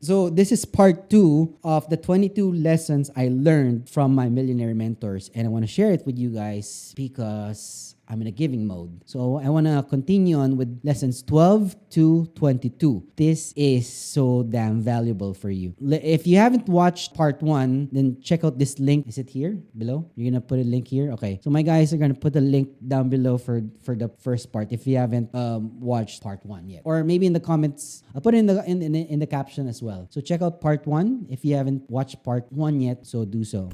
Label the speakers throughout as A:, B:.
A: So this is part 2 of the 22 lessons I learned from my millionaire mentors, and I want to share it with you guys because I'm in a giving mode. So I want to continue on with lessons 12 to 22. This is so damn valuable for you. If you haven't watched part 1, then check out this link. Is it here below? You're going to put a link here? Okay. So my guys are going to put a link down below for the first part if you haven't watched part 1 yet. Or maybe in the comments, I'll put it in the caption as well. So check out part 1 if you haven't watched part 1 yet, so do so.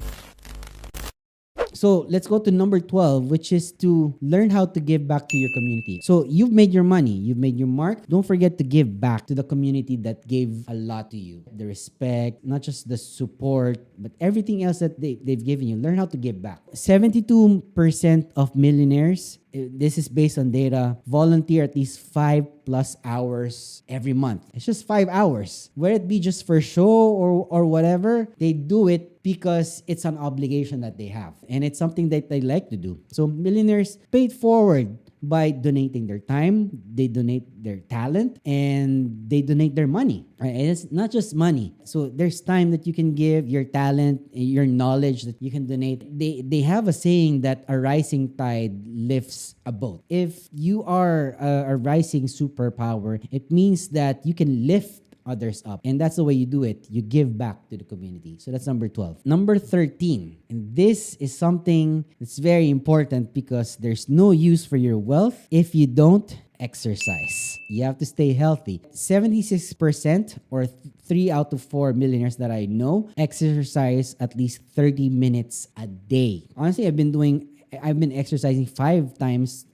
A: So let's go to number 12, which is to learn how to give back to your community. So you've made your money, you've made your mark. Don't forget to give back to the community that gave a lot to you. The respect, not just the support, but everything else that they've given you. Learn how to give back. 72% of millionaires, this is based on data, volunteer at least 5+ hours every month. It's just 5 hours. Whether it be just for show or whatever, they do it because it's an obligation that they have. And it's something that they like to do. So millionaires paid forward by donating their time, they donate their talent, and they donate their money. Right? And it's not just money. So there's time that you can give, your talent, your knowledge that you can donate. They have a saying that a rising tide lifts a boat. If you are a rising superpower, it means that you can lift others up. And that's the way you do it. You give back to the community. So that's number 12. Number 13. And this is something that's very important because there's no use for your wealth if you don't exercise. You have to stay healthy. 76% or 3 out of 4 millionaires that I know exercise at least 30 minutes a day. Honestly, I've been exercising 5 times,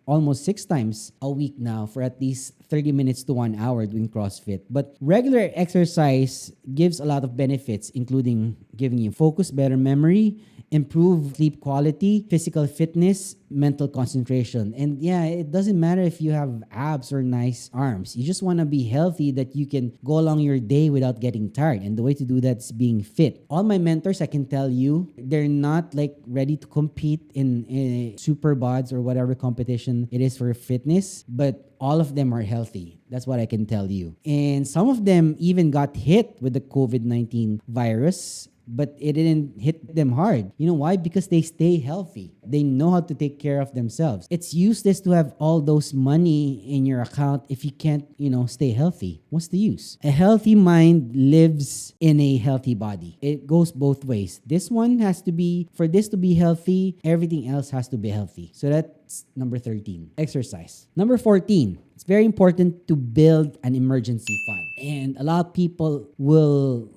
A: almost 6 times a week now for at least 30 minutes to 1 hour doing CrossFit. But regular exercise gives a lot of benefits, including giving you focus, better memory, improve sleep quality, physical fitness, mental concentration. And yeah, it doesn't matter if you have abs or nice arms. You just want to be healthy that you can go along your day without getting tired. And the way to do that is being fit. All my mentors, I can tell you, they're not like ready to compete in super bods or whatever competition it is for fitness, but all of them are healthy. That's what I can tell you. And some of them even got hit with the COVID-19 virus, but it didn't hit them hard. You know why? Because they stay healthy. They know how to take care of themselves. It's useless to have all those money in your account if you can't, stay healthy. What's the use? A healthy mind lives in a healthy body. It goes both ways. For this to be healthy, everything else has to be healthy. So that's number 13, exercise. Number 14, it's very important to build an emergency fund. And a lot of people will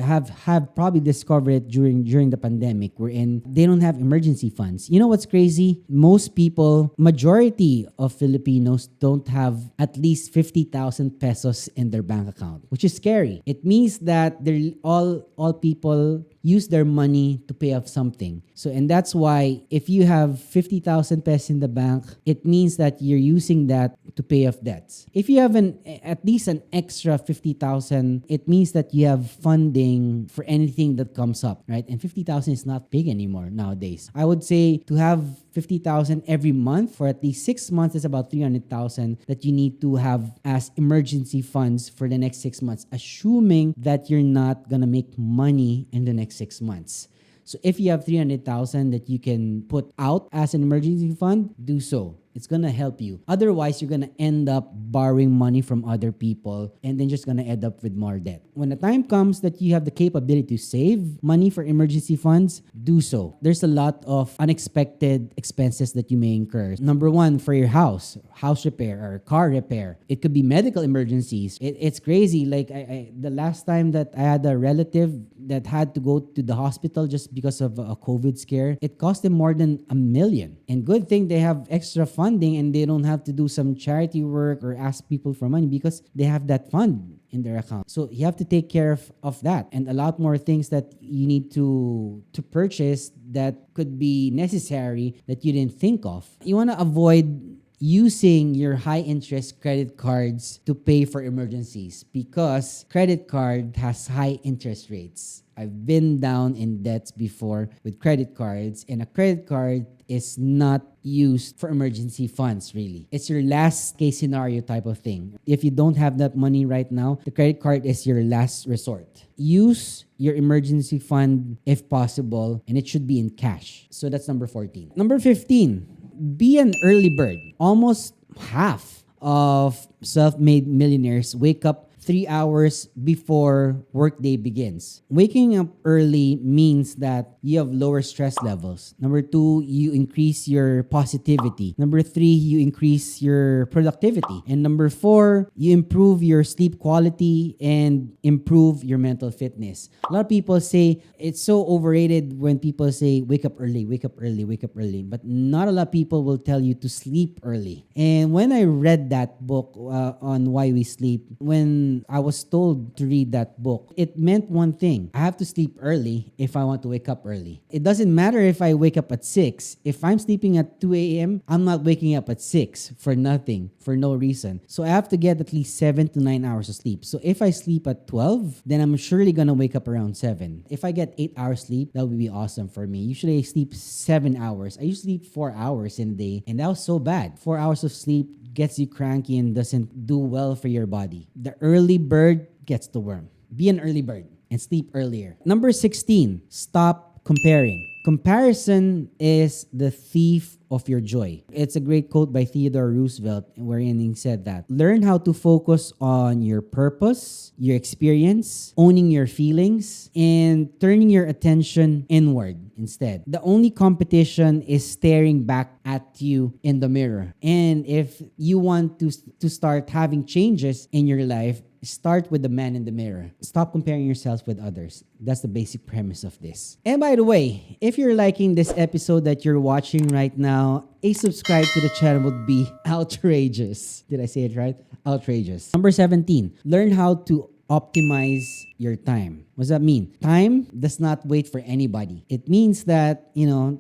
A: have probably discovered it during the pandemic, wherein they don't have emergency funds. You know what's crazy? Majority of Filipinos don't have at least 50,000 pesos in their bank account, which is scary. It means that all people use their money to pay off something. So, and that's why if you have 50,000 pesos in the bank, it means that you're using that to pay off debts. If you have at least an extra 50,000, it means that you have funding for anything that comes up, right? And 50,000 is not big anymore nowadays. I would say to have 50,000 every month for at least 6 months is about 300,000 that you need to have as emergency funds for the next 6 months, assuming that you're not gonna make money in the next 6 months. So if you have 300,000 that you can put out as an emergency fund, do so. It's gonna help you. Otherwise, you're gonna end up borrowing money from other people and then just gonna end up with more debt. When the time comes that you have the capability to save money for emergency funds, do so. There's a lot of unexpected expenses that you may incur. Number one, for your house repair or car repair. It could be medical emergencies. It's crazy. Like the last time that I had a relative that had to go to the hospital just because of a COVID scare, it cost them more than $1 million. And good thing they have extra funding and they don't have to do some charity work or ask people for money because they have that fund in their account. So you have to take care of that and a lot more things that you need to purchase that could be necessary that you didn't think of. You want to avoid using your high interest credit cards to pay for emergencies because credit card has high interest rates. I've been down in debts before with credit cards, and a credit card is not used for emergency funds, really. It's your last case scenario type of thing. If you don't have that money right now, the credit card is your last resort. Use your emergency fund if possible, and it should be in cash. So that's number 14. Number 15, be an early bird. Almost half of self-made millionaires wake up 3 hours before workday begins. Waking up early means that you have lower stress levels. Number 2, you increase your positivity. Number 3, you increase your productivity. And number 4, you improve your sleep quality and improve your mental fitness. A lot of people say it's so overrated when people say wake up early, wake up early, wake up early. But not a lot of people will tell you to sleep early. And when I read that book on why we sleep, when I was told to read that book, it meant one thing. I have to sleep early if I want to wake up early. It doesn't matter if I wake up at 6. If I'm sleeping at 2 a.m., I'm not waking up at 6 for nothing, for no reason. So I have to get at least 7 to 9 hours of sleep. So if I sleep at 12, then I'm surely going to wake up around 7. If I get 8 hours sleep, that would be awesome for me. Usually I sleep 7 hours. I used to sleep 4 hours in a day, and that was so bad. 4 hours of sleep gets you cranky and doesn't do well for your body. The early bird gets the worm. Be an early bird and sleep earlier. Number 16, stop comparing. Comparison is the thief of your joy. It's a great quote by Theodore Roosevelt wherein he said that, learn how to focus on your purpose, your experience, owning your feelings, and turning your attention inward instead. The only competition is staring back at you in the mirror. And if you want to start having changes in your life, start with the man in the mirror. Stop comparing yourselves with others. That's the basic premise of this. And by the way, if you're liking this episode that you're watching right now, a subscribe to the channel would be outrageous. Did I say it right? Outrageous. Number 17, learn how to optimize your time. What does that mean? Time does not wait for anybody. It means that,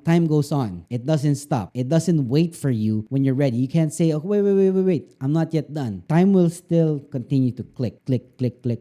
A: time goes on. It doesn't stop. It doesn't wait for you when you're ready. You can't say, oh, wait. I'm not yet done. Time will still continue to click,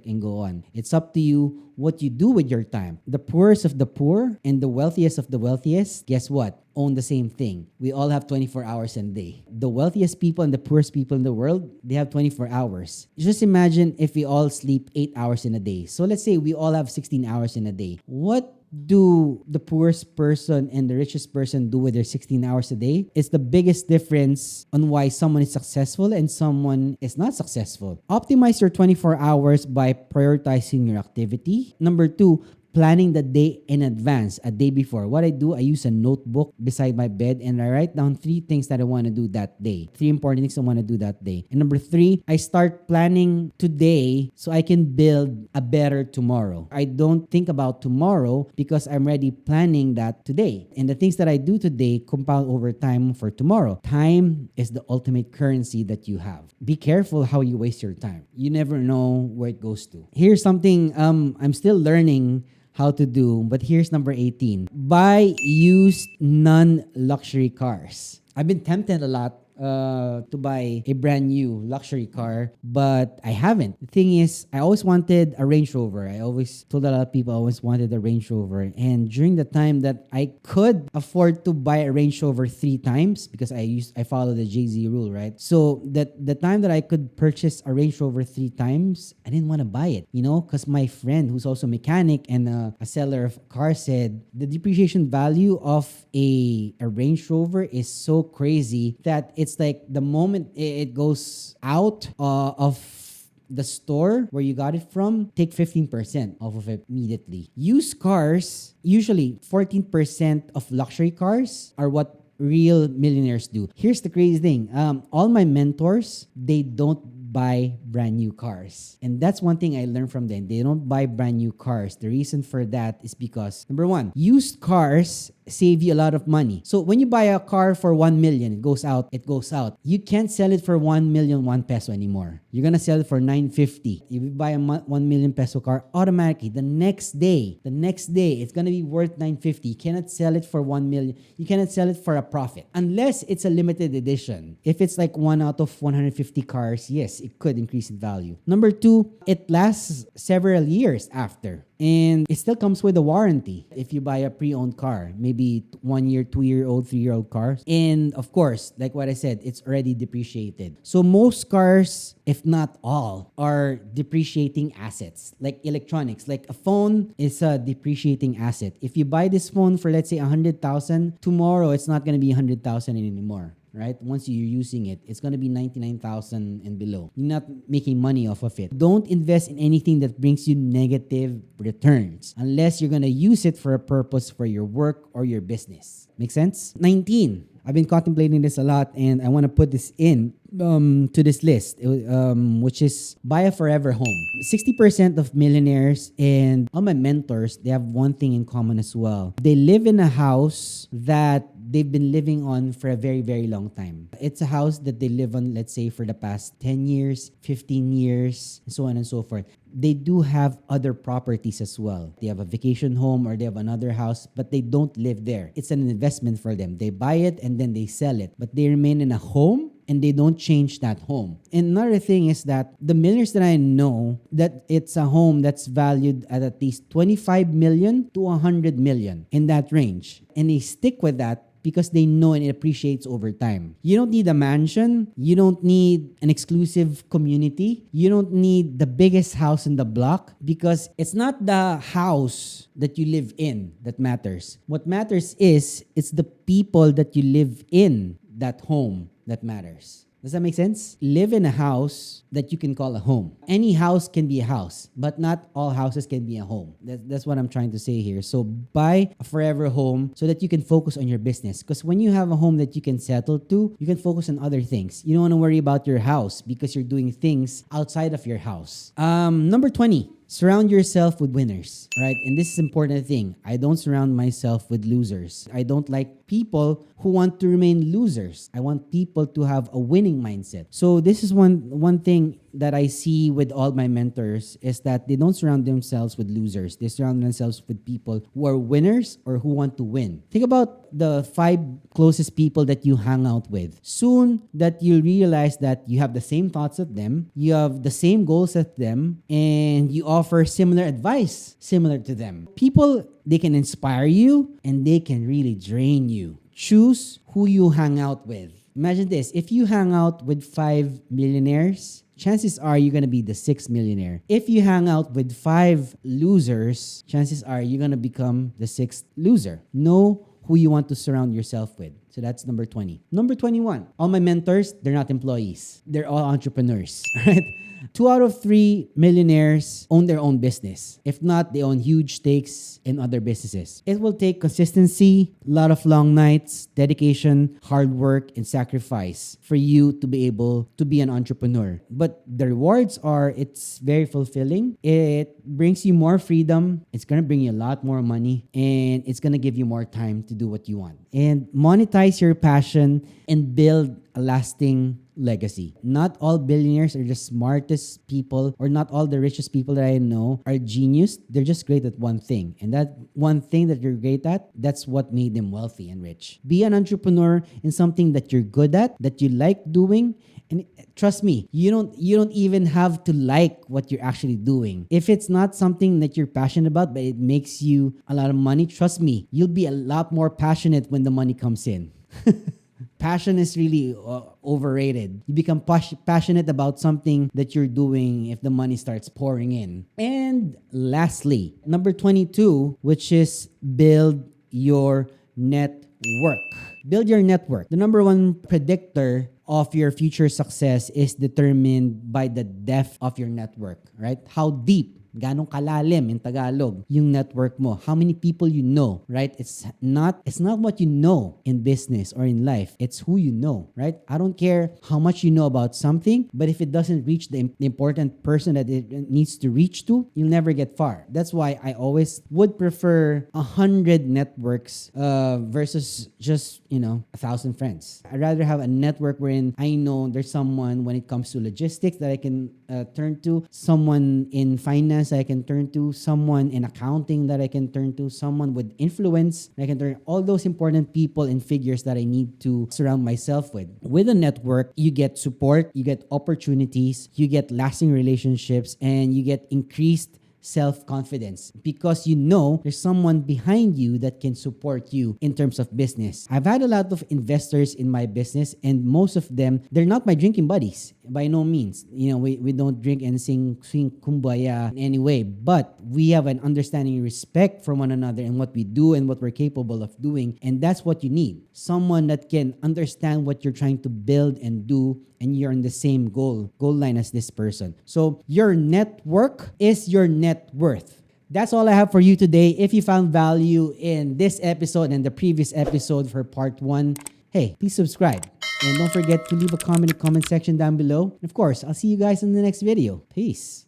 A: and go on. It's up to you what you do with your time. The poorest of the poor and the wealthiest of the wealthiest, guess what? Own the same thing. We all have 24 hours in a day. The wealthiest people and the poorest people in the world, they have 24 hours. Just imagine if we all sleep 8 hours in a day. So let's say we all have 16 hours in a day. What do the poorest person and the richest person do with their 16 hours a day? It's the biggest difference on why someone is successful and someone is not successful. Optimize your 24 hours by prioritizing your activity. Number 2, planning the day in advance, a day before. What I do, I use a notebook beside my bed and I write down 3 things that I want to do that day. 3 important things I want to do that day. And number 3, I start planning today so I can build a better tomorrow. I don't think about tomorrow because I'm already planning that today. And the things that I do today compound over time for tomorrow. Time is the ultimate currency that you have. Be careful how you waste your time. You never know where it goes to. Here's something I'm still learning how to do, but here's number 18. Buy used non-luxury cars. I've been tempted a lot to buy a brand new luxury car, but I haven't. The thing is, I always wanted a Range Rover. I always told a lot of people I always wanted a Range Rover. And during the time that I could afford to buy a Range Rover 3 times, because I follow the Jay-Z rule, right? So that the time that I could purchase a Range Rover 3 times, I didn't want to buy it, because my friend who's also a mechanic and a seller of cars said the depreciation value of a Range Rover is so crazy that it's like the moment it goes out of the store where you got it from, take 15% off of it immediately. Used cars, usually 14% of luxury cars are what real millionaires do. Here's the crazy thing. All my mentors, they don't buy brand new cars. And that's one thing I learned from them. They don't buy brand new cars. The reason for that is because, number one, used cars save you a lot of money. So when you buy a car for 1 million, it goes out. You can't sell it for 1 million peso anymore. You're gonna sell it for 950. If you buy a 1 million peso car, automatically the next day, it's gonna be worth 950. You cannot sell it for 1 million. You cannot sell it for a profit unless it's a limited edition. If it's like one out of 150 cars, yes, it could increase in value. Number two, it lasts several years after. And it still comes with a warranty if you buy a pre-owned car, maybe 1 year, 2-year-old, 3-year-old cars. And of course, like what I said, it's already depreciated. So most cars, if not all, are depreciating assets, like electronics. Like a phone is a depreciating asset. If you buy this phone for, let's say, 100,000, tomorrow it's not going to be 100,000 anymore. Right? Once you're using it, it's going to be 99,000 and below. You're not making money off of it. Don't invest in anything that brings you negative returns unless you're going to use it for a purpose for your work or your business. Make sense? 19. I've been contemplating this a lot and I want to put this in to this list, which is buy a forever home. 60% of millionaires and all my mentors, they have one thing in common as well. They live in a house that they've been living on for a very, very long time. It's a house that they live on, let's say, for the past 10 years, 15 years, and so on and so forth. They do have other properties as well. They have a vacation home or they have another house, but they don't live there. It's an investment for them. They buy it and then they sell it, but they remain in a home and they don't change that home. And another thing is that the millionaires that I know, that it's a home that's valued at least 25 million to 100 million, in that range. And they stick with that because they know and it appreciates over time. You don't need a mansion. You don't need an exclusive community. You don't need the biggest house in the block, because it's not the house that you live in that matters. What matters is it's the people that you live in that home that matters. Does that make sense? Live in a house that you can call a home. Any house can be a house, but not all houses can be a home. That's what I'm trying to say here. So buy a forever home so that you can focus on your business. Because when you have a home that you can settle to, you can focus on other things. You don't want to worry about your house because you're doing things outside of your house. Number 20. Surround yourself with winners, right? And this is an important thing. I don't surround myself with losers. I don't like people who want to remain losers. I want people to have a winning mindset. So this is one thing that I see with all my mentors is that they don't surround themselves with losers. They surround themselves with people who are winners or who want to win. Think about the 5 closest people that you hang out with. Soon that you'll realize that you have the same thoughts as them, you have the same goals as them, and you offer similar advice similar to them. People, they can inspire you and they can really drain you. Choose who you hang out with. Imagine this, if you hang out with 5 millionaires, chances are you're going to be the 6th millionaire. If you hang out with 5 losers, chances are you're going to become the 6th loser. Know who you want to surround yourself with. So that's number 20. Number 21. All my mentors, they're not employees. They're all entrepreneurs, right? 2 out of 3 millionaires own their own business. If not, they own huge stakes in other businesses. It will take consistency, a lot of long nights, dedication, hard work, and sacrifice for you to be able to be an entrepreneur. But the rewards are, it's very fulfilling. It brings you more freedom. It's going to bring you a lot more money, and it's going to give you more time to do what you want. And monetize your passion and build a lasting legacy. Not all billionaires are the smartest people, or not all the richest people that I know are genius. They're just great at one thing. And that one thing that you're great at, that's what made them wealthy and rich. Be an entrepreneur in something that you're good at, that you like doing. And trust me, you don't even have to like what you're actually doing. If it's not something that you're passionate about, but it makes you a lot of money, trust me, you'll be a lot more passionate when the money comes in. Passion is really overrated. You become passionate about something that you're doing if the money starts pouring in. And lastly, number 22, which is build your network. Build your network. The number one predictor of your future success is determined by the depth of your network, right? How deep Ganong kalalim in Tagalog yung network mo. How many people you know, right? It's not what you know in business or in life. It's who you know, right? I don't care how much you know about something, but if it doesn't reach the important person that it needs to reach to, you'll never get far. That's why I always would prefer 100 networks versus just 1,000 friends. I'd rather have a network wherein I know there's someone when it comes to logistics that I can turn to, someone in finance that I can turn to, someone in accounting that I can turn to, someone with influence that I can turn, all those important people and figures that I need to surround myself with. With a network, you get support, you get opportunities, you get lasting relationships, and you get increased self-confidence because you know there's someone behind you that can support you in terms of business. I've had a lot of investors in my business, and most of them, they're not my drinking buddies by no means. We don't drink and sing kumbaya in any way, but we have an understanding and respect for one another and what we do and what we're capable of doing, and that's what you need. Someone that can understand what you're trying to build and do, and you're in the same goal line as this person. So your network is your net worth. That's all I have for you today. If you found value in this episode and the previous episode for part 1, hey, please subscribe. And don't forget to leave a comment in the comment section down below. And of course, I'll see you guys in the next video. Peace.